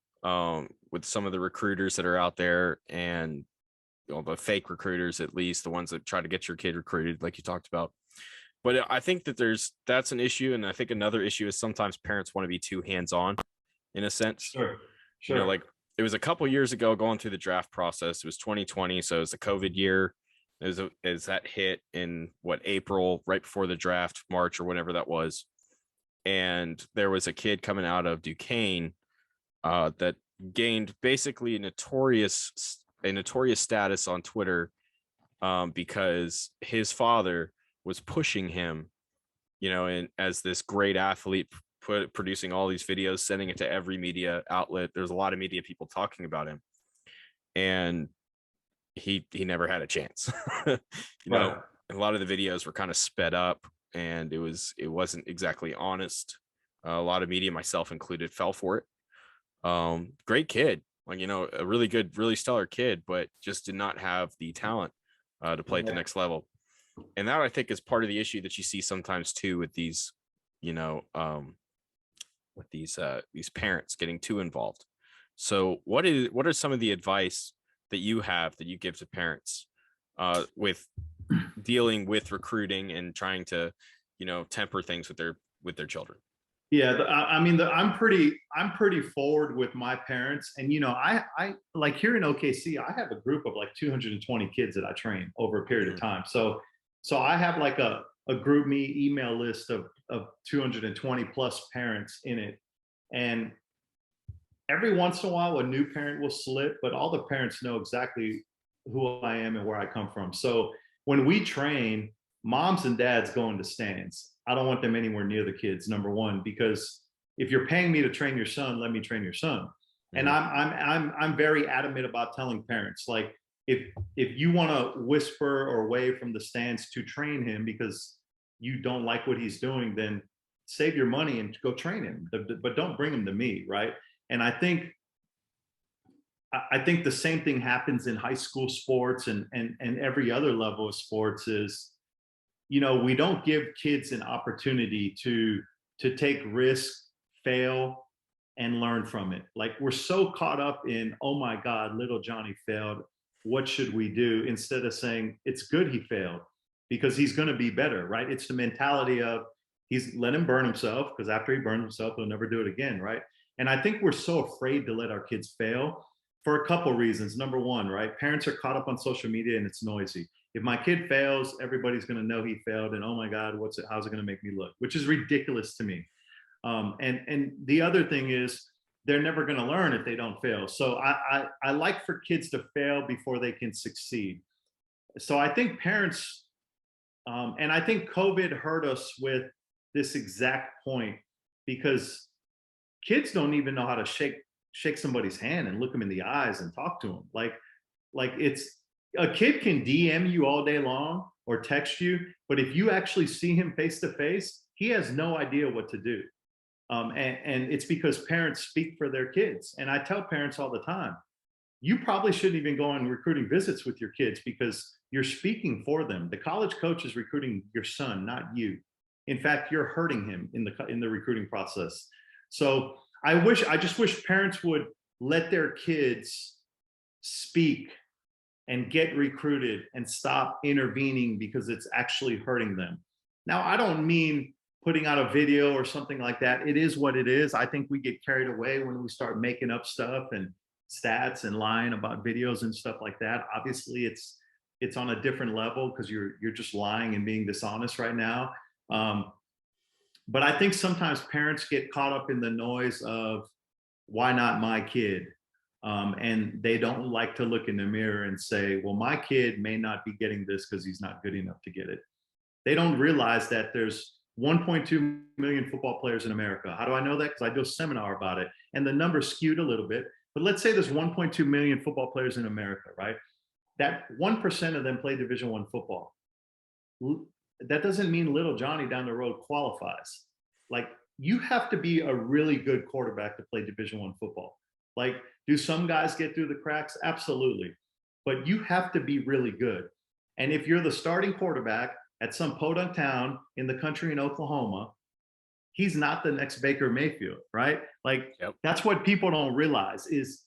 with some of the recruiters that are out there and the fake recruiters, at least the ones that try to get your kid recruited, like you talked about. But I think that that's an issue. And I think another issue is sometimes parents want to be too hands-on in a sense. Sure. Like it was a couple years ago going through the draft process. It was 2020. So it was the COVID year. As that hit in April, right before the draft, March or whenever that was. And there was a kid coming out of Duquesne that gained basically a notorious status on Twitter because his father was pushing him, and as this great athlete producing all these videos, sending it to every media outlet. There's a lot of media people talking about him, and he never had a chance. Right. A lot of the videos were kind of sped up, and it wasn't exactly honest. A lot of media, myself included, fell for it. Great kid, like, a really good, really stellar kid, but just did not have the talent to play at the next level. And that, I think, is part of the issue that you see sometimes too with these, these parents getting too involved. So what are some of the advice that you have that you give to parents with dealing with recruiting and trying to, temper things with their children? Yeah, I mean, I'm pretty forward with my parents, and I like here in OKC, I have a group of like 220 kids that I train over a period of time. So I have like a group me email list of 220 plus parents in it, and every once in a while a new parent will slip, but all the parents know exactly who I am and where I come from. So when we train, moms and dads go into stands. I don't want them anywhere near the kids, number one, because if you're paying me to train your son, let me train your son. And I'm very adamant about telling parents, like, if you want to whisper or wave from the stands to train him because you don't like what he's doing, then save your money and go train him, but don't bring him to me, right? And I think the same thing happens in high school sports and every other level of sports is, we don't give kids an opportunity to take risks, fail, and learn from it. Like, we're so caught up in, oh my God, little Johnny failed, what should we do? Instead of saying, it's good he failed because he's going to be better, right? It's the mentality of, let him burn himself, because after he burns himself, he'll never do it again, right? And I think we're so afraid to let our kids fail for a couple reasons. Number one, right? Parents are caught up on social media and it's noisy. If my kid fails, everybody's going to know he failed, and oh my God, how's it going to make me look? Which is ridiculous to me. And the other thing is, they're never going to learn if they don't fail. So I like for kids to fail before they can succeed. So I think parents, and I think COVID hurt us with this exact point, because kids don't even know how to shake somebody's hand and look them in the eyes and talk to them. Like it's, a kid can DM you all day long or text you, but if you actually see him face to face, he has no idea what to do. And it's because parents speak for their kids. And I tell parents all the time, you probably shouldn't even go on recruiting visits with your kids because you're speaking for them. The college coach is recruiting your son, not you. In fact, you're hurting him in the recruiting process. So I just wish parents would let their kids speak and get recruited and stop intervening because it's actually hurting them. Now, I don't mean putting out a video or something like that. It is what it is. I think we get carried away when we start making up stuff and stats and lying about videos and stuff like that. Obviously, it's on a different level because you're just lying and being dishonest right now. But I think sometimes parents get caught up in the noise of, why not my kid? And they don't like to look in the mirror and say, well, my kid may not be getting this because he's not good enough to get it. They don't realize that there's 1.2 million football players in America. How do I know that? Because I do a seminar about it, and the number's skewed a little bit. But let's say there's 1.2 million football players in America, right? That 1% of them play Division I football. That doesn't mean little Johnny down the road qualifies. Like, you have to be a really good quarterback to play Division I football. Like, do some guys get through the cracks? Absolutely. But you have to be really good. And if you're the starting quarterback at some podunk town in the country in Oklahoma, he's not the next Baker Mayfield, right? Like, That's what people don't realize is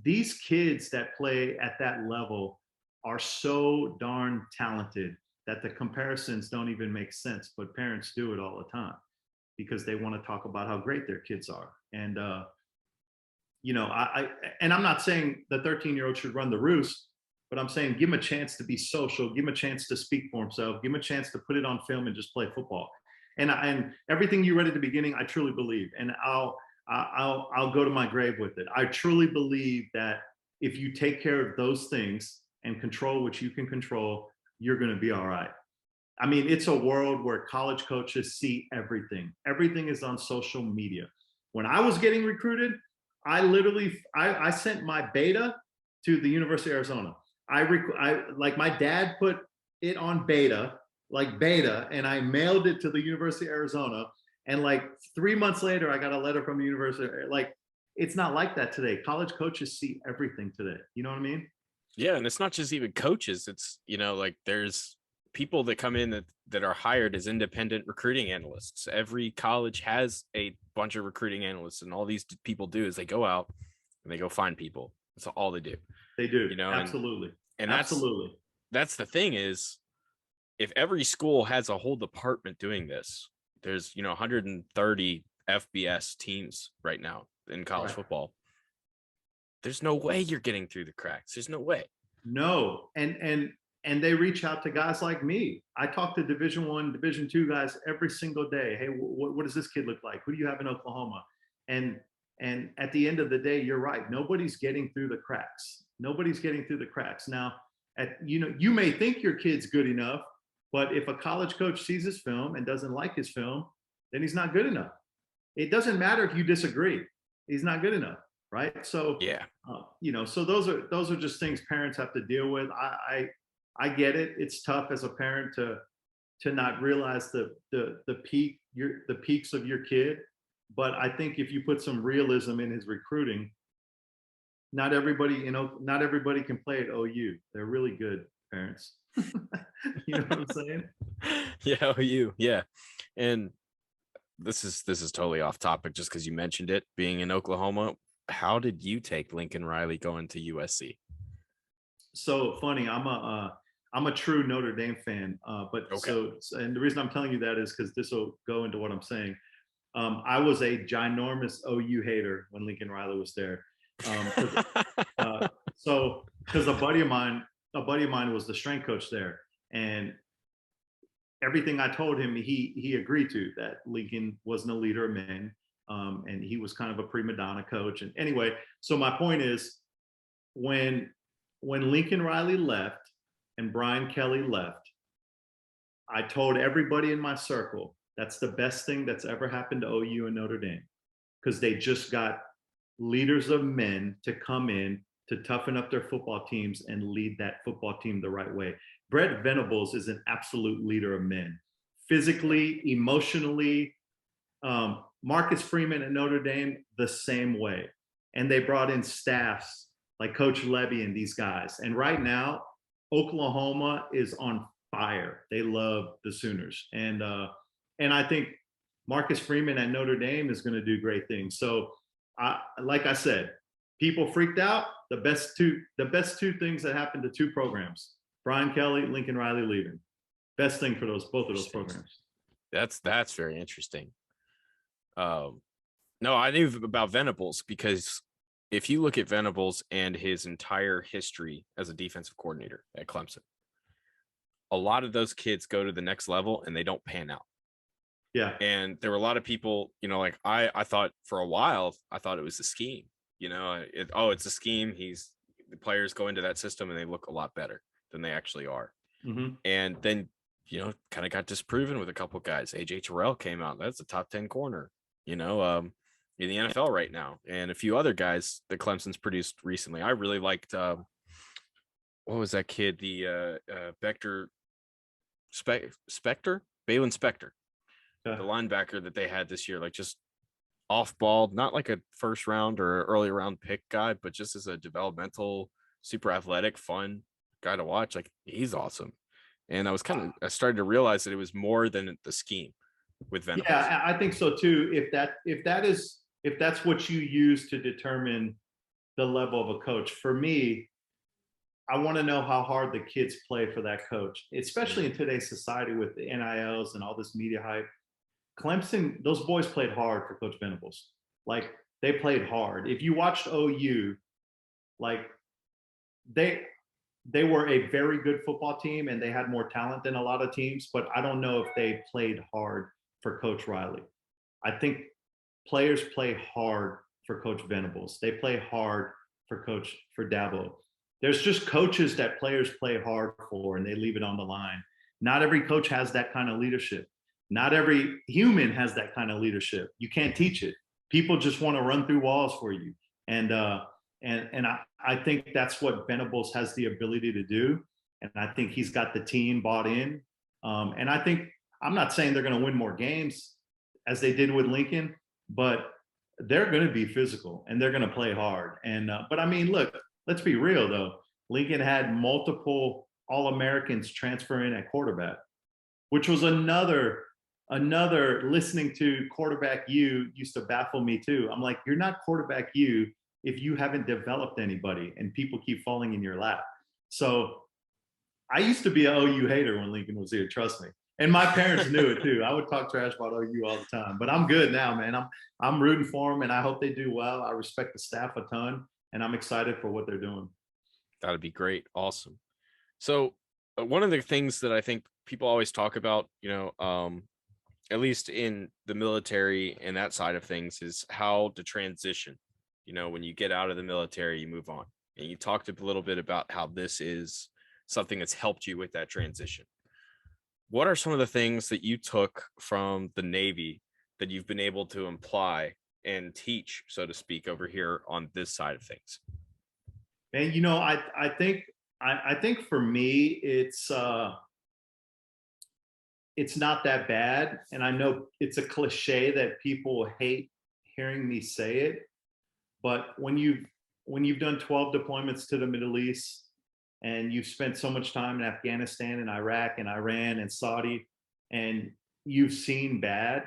these kids that play at that level are so darn talented that the comparisons don't even make sense, but parents do it all the time because they want to talk about how great their kids are. And, and I'm not saying the 13-year-old should run the roost, but I'm saying give him a chance to be social, give him a chance to speak for himself, give him a chance to put it on film and just play football. And everything you read at the beginning, I truly believe, and I'll go to my grave with it. I truly believe that if you take care of those things and control what you can control, you're going to be all right. I mean, it's a world where college coaches see everything. Everything is on social media. When I was getting recruited, I sent my beta to the University of Arizona. Like my dad put it on beta, like beta, and I mailed it to the University of Arizona. And like 3 months later, I got a letter from the university. Like, it's not like that today. College coaches see everything today. You know what I mean? Yeah, and it's not just even coaches. It's, like there's people that come in that are hired as independent recruiting analysts. Every college has a bunch of recruiting analysts, and all these people do is they go out and they go find people. That's all they do. They do. You know, Absolutely. and Absolutely. that's the thing is, if every school has a whole department doing this, there's 130 FBS teams right now in college Right. football. There's no way you're getting through the cracks. There's no way. No, and they reach out to guys like me. I talk to Division I, Division II guys every single day. Hey, what does this kid look like? Who do you have in Oklahoma? And at the end of the day, you're right. Nobody's getting through the cracks. Nobody's getting through the cracks. Now, you may think your kid's good enough, but if a college coach sees his film and doesn't like his film, then he's not good enough. It doesn't matter if you disagree. He's not good enough, right? So Yeah. so those are just things parents have to deal with. I get it. It's tough as a parent to not realize the peaks of your kid. But I think if you put some realism in his recruiting, not everybody can play at OU. They're really good parents. You know what I'm saying? Yeah, OU. Yeah. And this is totally off topic just because you mentioned it being in Oklahoma. How did you take Lincoln Riley going to USC? So funny. I'm a true Notre Dame fan. But Okay. and the reason I'm telling you that is because this will go into what I'm saying. I was a ginormous OU hater when Lincoln Riley was there. So because a buddy of mine was the strength coach there, and everything I told him, he agreed to, that Lincoln wasn't a leader of men, and he was kind of a prima donna coach. And anyway, so my point is, when Lincoln Riley left and Brian Kelly left, I told everybody in my circle that's the best thing that's ever happened to OU and Notre Dame, because they just got leaders of men to come in to toughen up their football teams and lead that football team the right way. Brett Venables is an absolute leader of men, physically, emotionally. Marcus Freeman at Notre Dame, the same way. And they brought in staffs like Coach Levy and these guys. And right now, Oklahoma is on fire. They love the Sooners. And I think Marcus Freeman at Notre Dame is going to do great things. So, like I said, people freaked out. The best two things that happened to two programs: Brian Kelly, Lincoln Riley leaving. Best thing for both of those programs. That's very interesting. No, I knew about Venables because if you look at Venables and his entire history as a defensive coordinator at Clemson, a lot of those kids go to the next level and they don't pan out. Yeah. And there were a lot of people, like I thought for a while, I thought it was a scheme. It's a scheme. The players go into that system and they look a lot better than they actually are. Mm-hmm. And then, kind of got disproven with a couple of guys. AJ Terrell came out. That's a top 10 corner, in the NFL right now. And a few other guys that Clemson's produced recently. I really liked, what was that kid? The Spector? Balin Spector, the linebacker that they had this year, like just off ball, not like a first round or early round pick guy, but just as a developmental, super athletic, fun guy to watch. Like, he's awesome. And I started to realize that it was more than the scheme with Venables. Yeah, I think so too. If that's what you use to determine the level of a coach, for me, I want to know how hard the kids play for that coach, especially in today's society with the NILs and all this media hype. Clemson, those boys played hard for Coach Venables. Like, they played hard. If you watched OU, like they were a very good football team and they had more talent than a lot of teams, but I don't know if they played hard for Coach Riley. I think players play hard for Coach Venables. They play hard for Dabo. There's just coaches that players play hard for and they leave it on the line. Not every coach has that kind of leadership. Not every human has that kind of leadership. You can't teach it. People just want to run through walls for you. And I think that's what Venables has the ability to do. And I think he's got the team bought in. And I think, I'm not saying they're going to win more games as they did with Lincoln, but they're going to be physical and they're going to play hard. And but I mean, look, let's be real though. Lincoln had multiple All-Americans transfer in at quarterback, which was another listening to quarterback you used to baffle me too. I'm like, you're not quarterback you if you haven't developed anybody and people keep falling in your lap. So I used to be an OU hater when Lincoln was here, trust me. And my parents knew it too. I would talk trash about OU all the time, but I'm good now, man. I'm rooting for them and I hope they do well. I respect the staff a ton and I'm excited for what they're doing. That'd be great. Awesome. So one of the things that I think people always talk about, at least in the military and that side of things, is how to transition. When you get out of the military, you move on. And you talked a little bit about how this is something that's helped you with that transition. What are some of the things that you took from the Navy that you've been able to apply and teach, so to speak, over here on this side of things? And I think for me, it's not that bad. And I know it's a cliche that people hate hearing me say it, but when you've done 12 deployments to the Middle East and you've spent so much time in Afghanistan and Iraq and Iran and Saudi, and you've seen bad,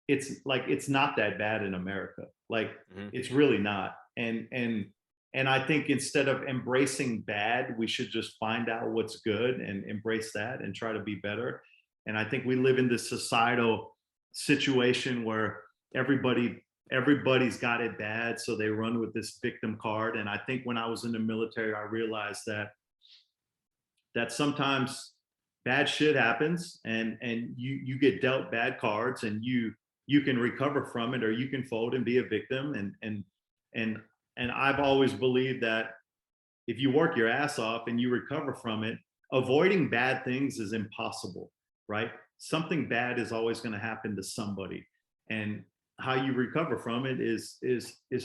it's not that bad in America. Like it's really not. And I think instead of embracing bad, we should just find out what's good and embrace that and try to be better. And I think we live in this societal situation where everybody's got it bad, so they run with this victim card. And I think when I was in the military, I realized that sometimes bad shit happens, and you get dealt bad cards, and you can recover from it, or you can fold and be a victim. And I've always believed that if you work your ass off and you recover from it, avoiding bad things is impossible, right? Something bad is always going to happen to somebody, and how you recover from it is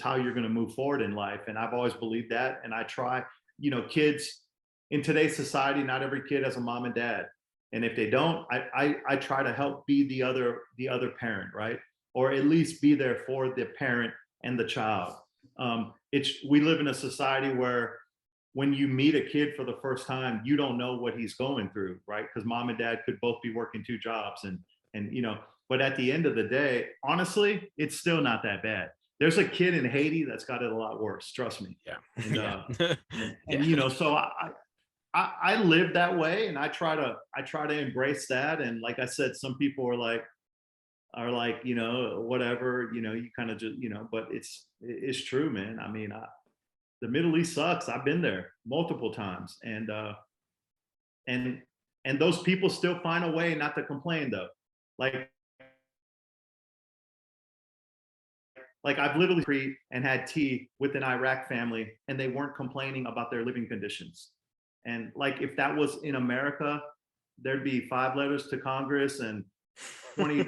how you're going to move forward in life. And I've always believed that. And I try, kids in today's society, not every kid has a mom and dad. And if they don't, I try to help be the other parent, right? Or at least be there for the parent and the child. We live in a society where when you meet a kid for the first time, you don't know what he's going through, right? Because mom and dad could both be working 2 jobs, and but at the end of the day, honestly, it's still not that bad. There's a kid in Haiti that's got it a lot worse. Trust me. Yeah. And so I live that way, and I try to embrace that. And like I said, some people are like, whatever, you kind of just, but it's true, man. I mean, the Middle East sucks. I've been there multiple times, and those people still find a way not to complain though. Like I've literally and had tea with an Iraq family, and they weren't complaining about their living conditions. And like, if that was in America, there'd be 5 letters to Congress and 20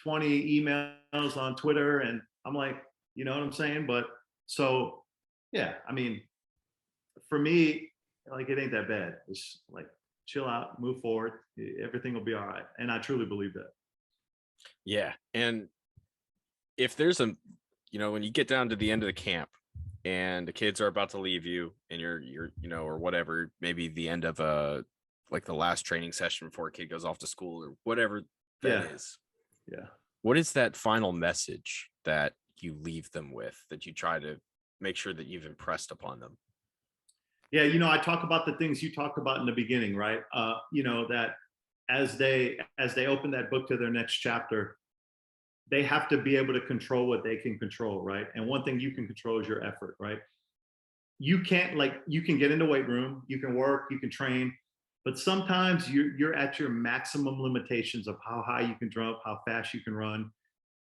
emails on Twitter. And I'm like, you know what I'm saying? But so, yeah, I mean, for me, like, it ain't that bad. It's like, chill out, move forward. Everything will be all right. And I truly believe that. Yeah. And if there's when you get down to the end of the camp and the kids are about to leave you, and you're or whatever, maybe the end of like the last training session before a kid goes off to school or whatever that is. Yeah. What is that final message that you leave them with, that you try to make sure that you've impressed upon them? Yeah. I talk about the things you talked about in the beginning, right? That as they open that book to their next chapter, they have to be able to control what they can control, right? And one thing you can control is your effort, right? You can get in the weight room, you can work, you can train, but sometimes you're at your maximum limitations of how high you can jump, how fast you can run.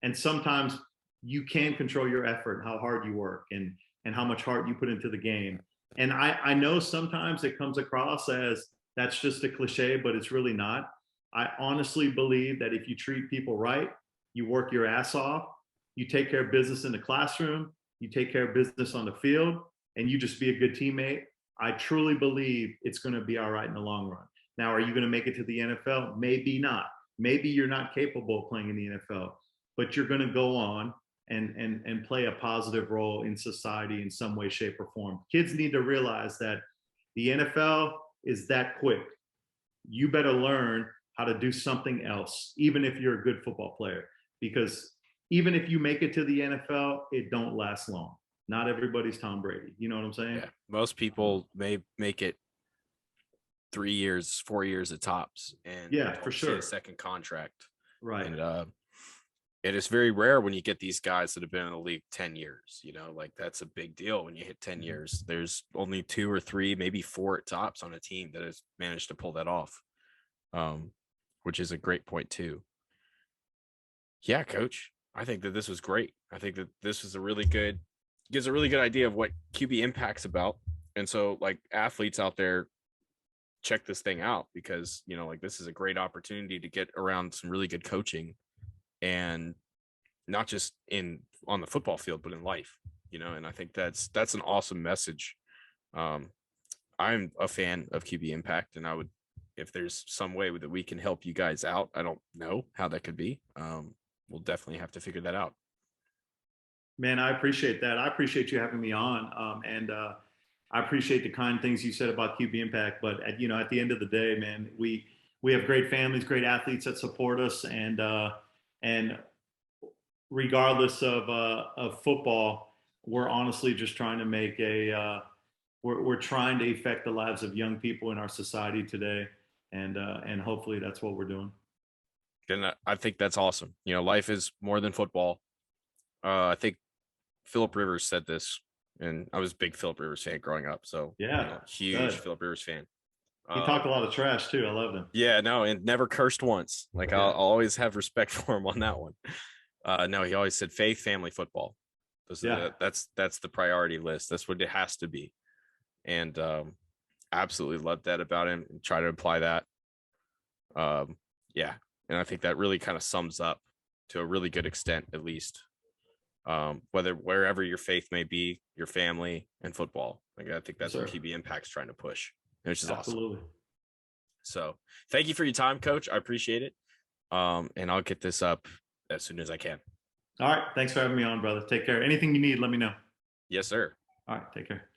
And sometimes you can control your effort, how hard you work, and how much heart you put into the game. And I know sometimes it comes across as That's just a cliche, but it's really not. I honestly believe that if you treat people right, you work your ass off, you take care of business in the classroom, you take care of business on the field, and you just be a good teammate, I truly believe it's going to be all right in the long run. Now, are you going to make it to the NFL? Maybe not. Maybe you're not capable of playing in the NFL, but you're going to go on and play a positive role in society in some way, shape, or form. Kids need to realize that the NFL is that quick. You better learn how to do something else, even if you're a good football player, because even if you make it to the NFL, it don't last long. Not everybody's Tom Brady. You know what I'm saying? Yeah, most people may make it 3 years, 4 years at tops, and Yeah, don't for see sure. a second contract. Right. And it is very rare when you get these guys that have been in the league 10 years. You know, like that's a big deal when you hit 10 years. There's only 2 or 3, maybe 4 at tops on a team that has managed to pull that off, which is a great point too. Yeah, coach, I think that this was great. I think that this was gives a really good idea of what QB Impact's about. And so, like, athletes out there, check this thing out, because, you know, like, this is a great opportunity to get around some really good coaching, and not just on the football field, but in life, you know. And I think that's an awesome message. I'm a fan of QB Impact, and I would, if there's some way that we can help you guys out, I don't know how that could be. We'll definitely have to figure that out. Man, I appreciate that. I appreciate you having me on, and I appreciate the kind things you said about QB Impact. But at the end of the day, man, we have great families, great athletes that support us, and regardless of football, we're honestly just trying to make we're trying to affect the lives of young people in our society today, and hopefully that's what we're doing. And I think that's awesome. You know, life is more than football. I think Philip Rivers said this, and I was a big Philip Rivers fan growing up. So, Yeah, you know, huge good. Philip Rivers fan. He talked a lot of trash too. I loved him. Yeah, no, and never cursed once. Like, I'll always have respect for him on that one. No, he always said faith, family, football. Yeah. That's the priority list. That's what it has to be. And absolutely love that about him, and try to apply that. Yeah. And I think that really kind of sums up, to a really good extent, at least, wherever your faith may be, your family and football. Like, I think that's what QB Impact's trying to push, which is absolutely awesome. So thank you for your time, Coach. I appreciate it. And I'll get this up as soon as I can. All right. Thanks for having me on, brother. Take care. Anything you need, let me know. Yes, sir. All right. Take care.